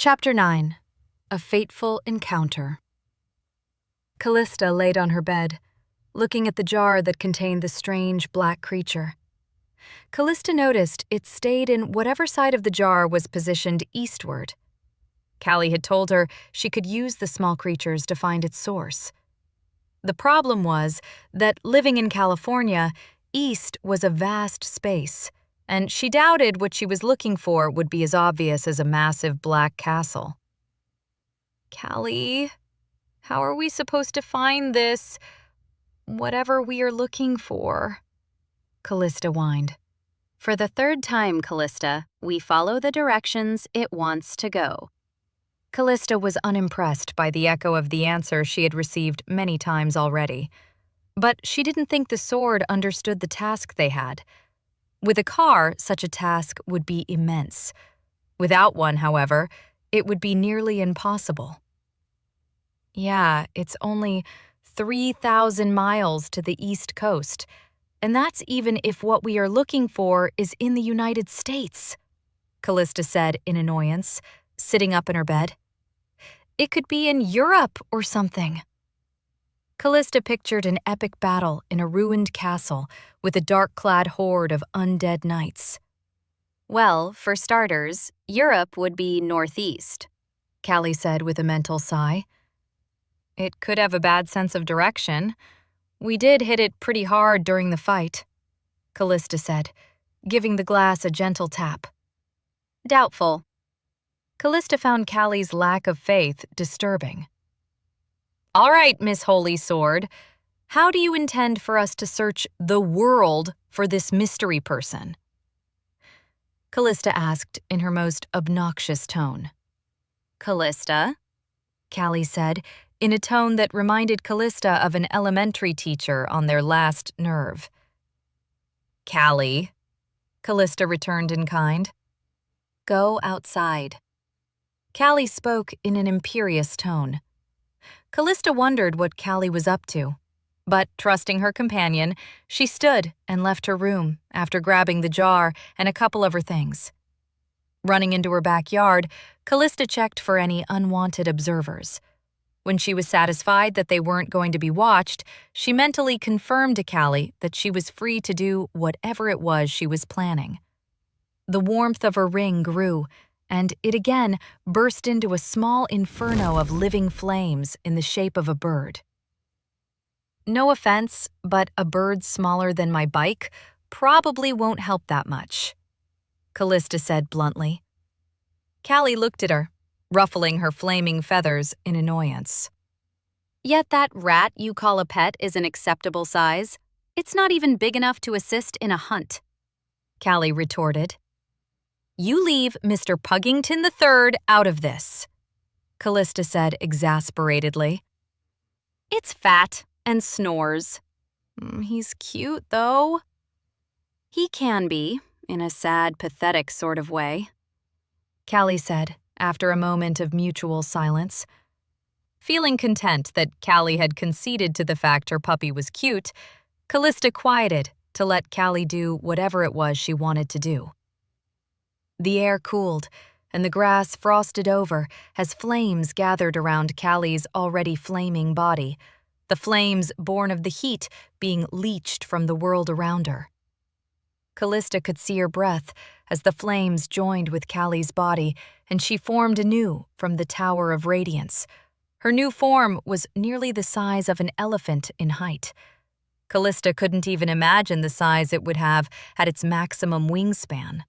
Chapter 9. A Fateful Encounter. Calysta laid on her bed, looking at the jar that contained the strange black creature. Calysta noticed it stayed in whatever side of the jar was positioned eastward. Cali had told her she could use the small creatures to find its source. The problem was that living in California, east was a vast space, and she doubted what she was looking for would be as obvious as a massive black castle. "Cali, how are we supposed to find this, whatever we are looking for?" Calysta whined. "For the third time, Calysta, we follow the directions it wants to go." Calysta was unimpressed by the echo of the answer she had received many times already. But she didn't think the sword understood the task they had. With a car, such a task would be immense. Without one, however, it would be nearly impossible. "Yeah, it's only 3,000 miles to the East Coast, and that's even if what we are looking for is in the United States," Calysta said in annoyance, sitting up in her bed. "It could be in Europe or something." Calysta pictured an epic battle in a ruined castle with a dark-clad horde of undead knights. "Well, for starters, Europe would be northeast," Cali said with a mental sigh. "It could have a bad sense of direction. We did hit it pretty hard during the fight," Calysta said, giving the glass a gentle tap. "Doubtful." Calysta found Cali's lack of faith disturbing. "All right, Miss Holy Sword, how do you intend for us to search the world for this mystery person?" Calysta asked in her most obnoxious tone. "Calysta," Cali said, in a tone that reminded Calysta of an elementary teacher on their last nerve. "Cali," Calysta returned in kind. "Go outside." Cali spoke in an imperious tone. Calysta wondered what Cali was up to, but trusting her companion, she stood and left her room after grabbing the jar and a couple of her things. Running into her backyard, Calysta checked for any unwanted observers. When she was satisfied that they weren't going to be watched, she mentally confirmed to Cali that she was free to do whatever it was she was planning. The warmth of her ring grew, and it again burst into a small inferno of living flames in the shape of a bird. "No offense, but a bird smaller than my bike probably won't help that much," Calysta said bluntly. Cali looked at her, ruffling her flaming feathers in annoyance. "Yet that rat you call a pet is an acceptable size. It's not even big enough to assist in a hunt," Cali retorted. "You leave Mr. Puggington III out of this," Calysta said exasperatedly. "It's fat and snores." He's cute, though." "He can be, in a sad, pathetic sort of way," Cali said, after a moment of mutual silence. Feeling content that Cali had conceded to the fact her puppy was cute, Calysta quieted to let Cali do whatever it was she wanted to do. The air cooled, and the grass frosted over as flames gathered around Cali's already flaming body, the flames born of the heat being leached from the world around her. Calysta could see her breath as the flames joined with Cali's body, and she formed anew from the Tower of Radiance. Her new form was nearly the size of an elephant in height. Calysta couldn't even imagine the size it would have at its maximum wingspan.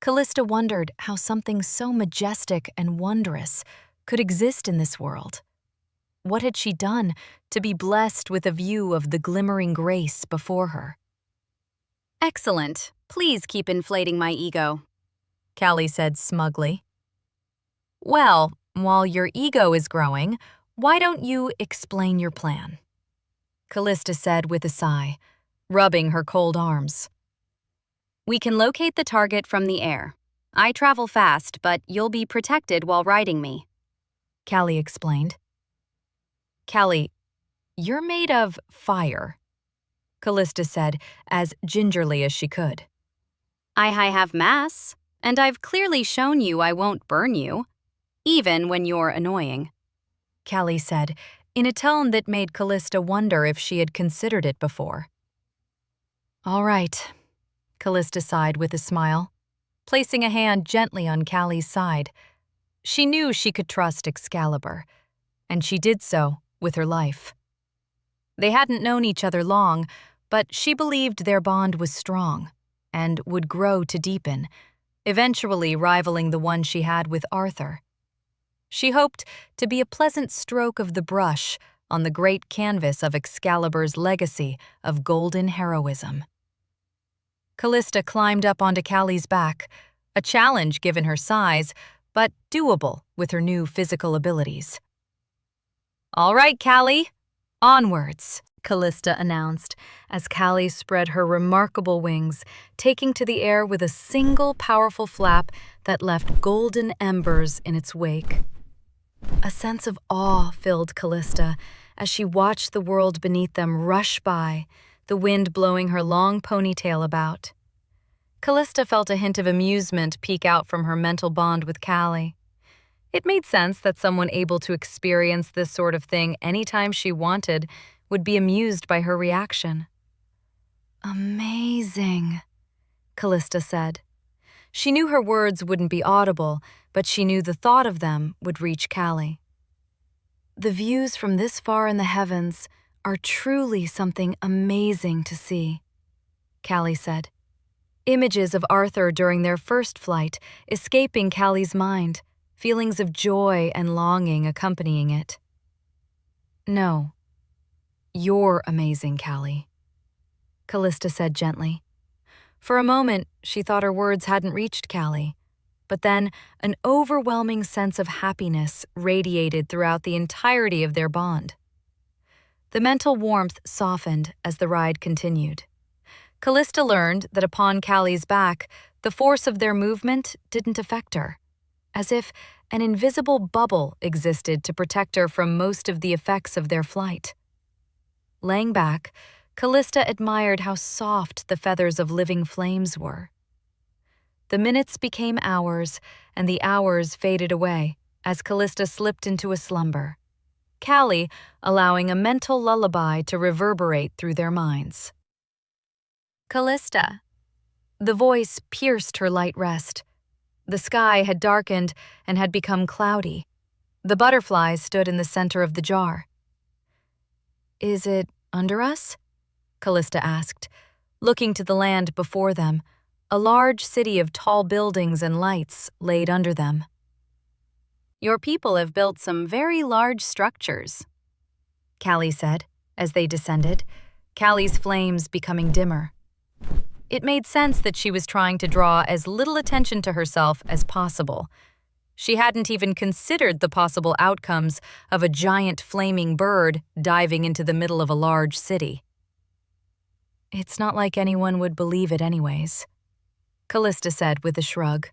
Calysta wondered how something so majestic and wondrous could exist in this world. What had she done to be blessed with a view of the glimmering grace before her? "Excellent. Please keep inflating my ego," Cali said smugly. "Well, while your ego is growing, why don't you explain your plan?" Calysta said with a sigh, rubbing her cold arms. "We can locate the target from the air. I travel fast, but you'll be protected while riding me," Cali explained. "Cali, you're made of fire," Calysta said as gingerly as she could. I have mass, and I've clearly shown you I won't burn you," even when you're annoying. Cali said, in a tone that made Calysta wonder if she had considered it before. All right, Calysta sighed with a smile, placing a hand gently on Cali's side. She knew she could trust Excalibur, and she did so with her life. They hadn't known each other long, but she believed their bond was strong and would grow to deepen, eventually rivaling the one she had with Arthur. She hoped to be a pleasant stroke of the brush on the great canvas of Excalibur's legacy of golden heroism. Calysta climbed up onto Cali's back, a challenge given her size, but doable with her new physical abilities. All right, Cali, onwards, Calysta announced as Cali spread her remarkable wings, taking to the air with a single powerful flap that left golden embers in its wake. A sense of awe filled Calysta as she watched the world beneath them rush by, the wind blowing her long ponytail about. Calysta felt a hint of amusement peek out from her mental bond with Cali. It made sense that someone able to experience this sort of thing anytime she wanted would be amused by her reaction. Amazing, Calysta said. She knew her words wouldn't be audible, but she knew the thought of them would reach Cali. The views from this far in the heavens are truly something amazing to see, Cali said. Images of Arthur during their first flight escaping Cali's mind, feelings of joy and longing accompanying it. No, you're amazing, Cali, Calysta said gently. For a moment, she thought her words hadn't reached Cali, but then an overwhelming sense of happiness radiated throughout the entirety of their bond. The mental warmth softened as the ride continued. Calysta learned that upon Cali's back, the force of their movement didn't affect her, as if an invisible bubble existed to protect her from most of the effects of their flight. Laying back, Calysta admired how soft the feathers of living flames were. The minutes became hours, and the hours faded away as Calysta slipped into a slumber, Cali allowing a mental lullaby to reverberate through their minds. Calysta. The voice pierced her light rest. The sky had darkened and had become cloudy. The butterflies stood in the center of the jar. Is it under us? Calysta asked, looking to the land before them, a large city of tall buildings and lights laid under them. Your people have built some very large structures, Cali said, as they descended, Cali's flames becoming dimmer. It made sense that she was trying to draw as little attention to herself as possible. She hadn't even considered the possible outcomes of a giant flaming bird diving into the middle of a large city. It's not like anyone would believe it anyways, Calysta said with a shrug.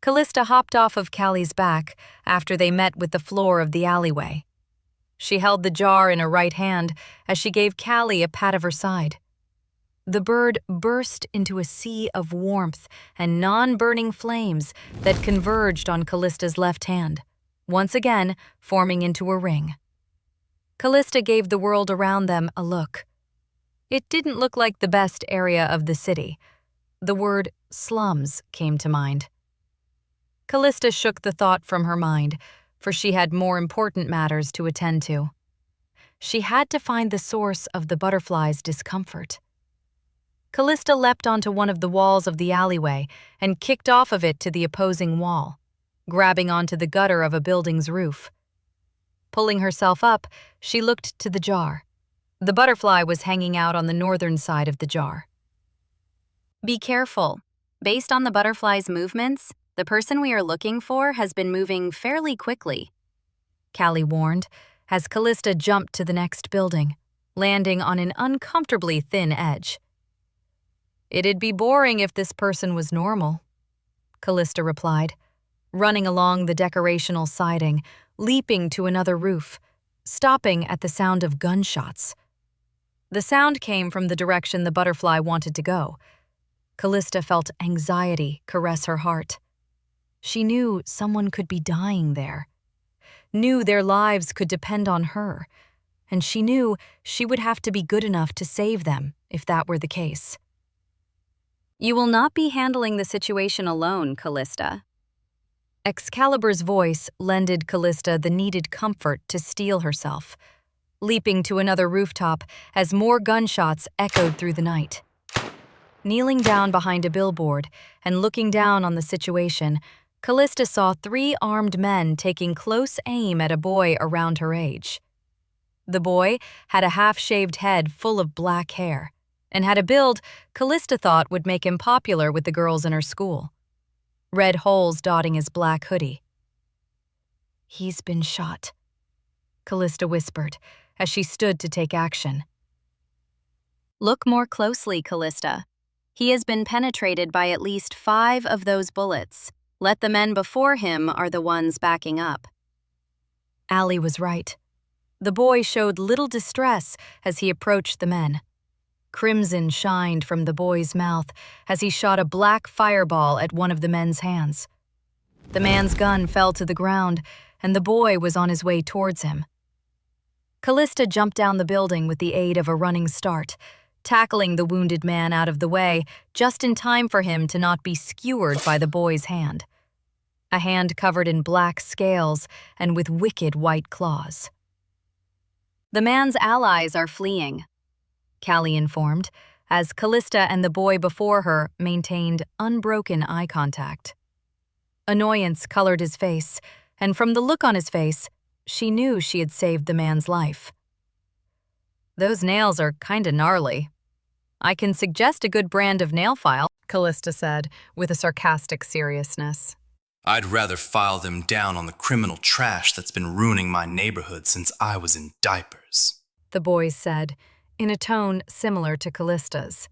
Calysta hopped off of Cali's back after they met with the floor of the alleyway. She held the jar in her right hand as she gave Cali a pat of her side. The bird burst into a sea of warmth and non-burning flames that converged on Calysta's left hand, once again forming into a ring. Calysta gave the world around them a look. It didn't look like the best area of the city. The word slums came to mind. Calysta shook the thought from her mind, for she had more important matters to attend to. She had to find the source of the butterfly's discomfort. Calysta leapt onto one of the walls of the alleyway and kicked off of it to the opposing wall, grabbing onto the gutter of a building's roof. Pulling herself up, she looked to the jar. The butterfly was hanging out on the northern side of the jar. Be careful. Based on the butterfly's movements, the person we are looking for has been moving fairly quickly, Cali warned, as Calysta jumped to the next building, landing on an uncomfortably thin edge. It'd be boring if this person was normal, Calysta replied, running along the decorational siding, leaping to another roof, stopping at the sound of gunshots. The sound came from the direction the butterfly wanted to go. Calysta felt anxiety caress her heart. She knew someone could be dying there, knew their lives could depend on her, and she knew she would have to be good enough to save them if that were the case. You will not be handling the situation alone, Calysta. Excalibur's voice lended Calysta the needed comfort to steel herself, leaping to another rooftop as more gunshots echoed through the night. Kneeling down behind a billboard and looking down on the situation, Calysta saw 3 armed men taking close aim at a boy around her age. The boy had a half-shaved head full of black hair and had a build Calysta thought would make him popular with the girls in her school. Red holes dotting his black hoodie. "He's been shot," Calysta whispered as she stood to take action. Look more closely, Calysta. He has been penetrated by at least 5 of those bullets. Let the men before him are the ones backing up. Allie was right. The boy showed little distress as he approached the men. Crimson shined from the boy's mouth as he shot a black fireball at one of the men's hands. The man's gun fell to the ground, and the boy was on his way towards him. Calysta jumped down the building with the aid of a running start, tackling the wounded man out of the way just in time for him to not be skewered by the boy's hand. A hand covered in black scales and with wicked white claws. The man's allies are fleeing, Cali informed, as Calysta and the boy before her maintained unbroken eye contact. Annoyance colored his face, and from the look on his face, she knew she had saved the man's life. "Those nails are kinda gnarly. I can suggest a good brand of nail file," Calysta said, with a sarcastic seriousness. "I'd rather file them down on the criminal trash that's been ruining my neighborhood since I was in diapers," the boy said, in a tone similar to Callista's.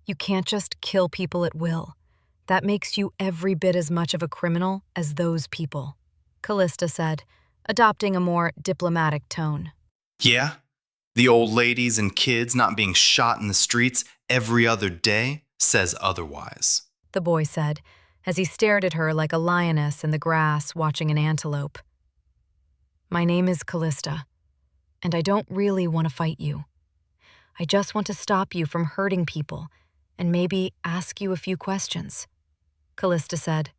"You can't just kill people at will. That makes you every bit as much of a criminal as those people," Calysta said, adopting a more diplomatic tone. "Yeah? The old ladies and kids not being shot in the streets every other day says otherwise," the boy said, as he stared at her like a lioness in the grass watching an antelope. "My name is Calysta, and I don't really want to fight you. I just want to stop you from hurting people and maybe ask you a few questions," Calysta said,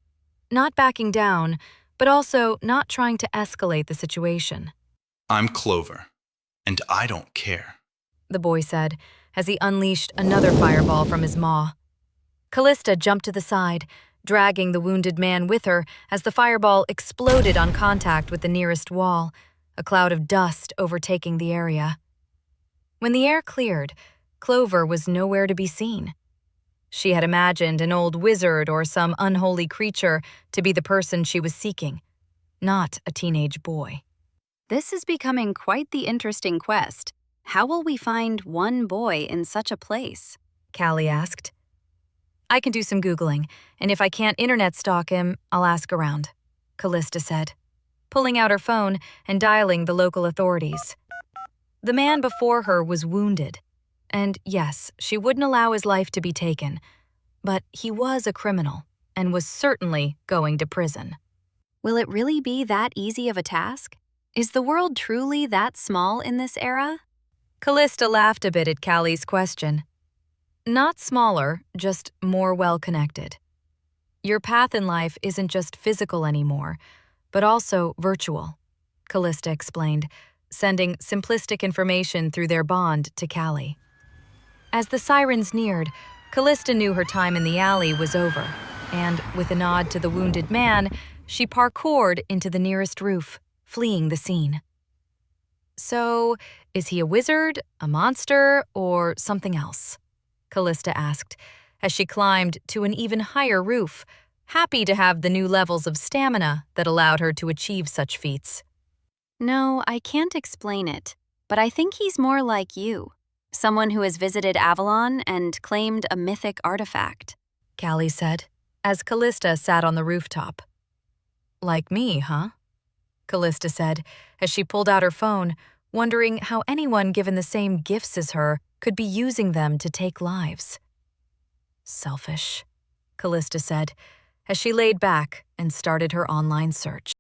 not backing down, but also not trying to escalate the situation. "I'm Clover, and I don't care," the boy said, as he unleashed another fireball from his maw. Calysta jumped to the side, dragging the wounded man with her as the fireball exploded on contact with the nearest wall, a cloud of dust overtaking the area. When the air cleared, Clover was nowhere to be seen. She had imagined an old wizard or some unholy creature to be the person she was seeking, not a teenage boy. This is becoming quite the interesting quest. How will we find one boy in such a place? Cali asked. "I can do some Googling, and if I can't internet stalk him, I'll ask around," Calysta said, pulling out her phone and dialing the local authorities. The man before her was wounded, and yes, she wouldn't allow his life to be taken, but he was a criminal and was certainly going to prison. Will it really be that easy of a task? Is the world truly that small in this era? Calysta laughed a bit at Cali's question. "Not smaller, just more well-connected. Your path in life isn't just physical anymore, but also virtual," Calysta explained, sending simplistic information through their bond to Cali. As the sirens neared, Calysta knew her time in the alley was over, and with a nod to the wounded man, she parkoured into the nearest roof, fleeing the scene. "So, is he a wizard, a monster, or something else?" Calysta asked, as she climbed to an even higher roof, happy to have the new levels of stamina that allowed her to achieve such feats. No, I can't explain it, but I think he's more like you. Someone who has visited Avalon and claimed a mythic artifact, Cali said, as Calysta sat on the rooftop. "Like me, huh?" Calysta said, as she pulled out her phone, wondering how anyone given the same gifts as her could be using them to take lives. "Selfish," Calysta said, as she laid back and started her online search.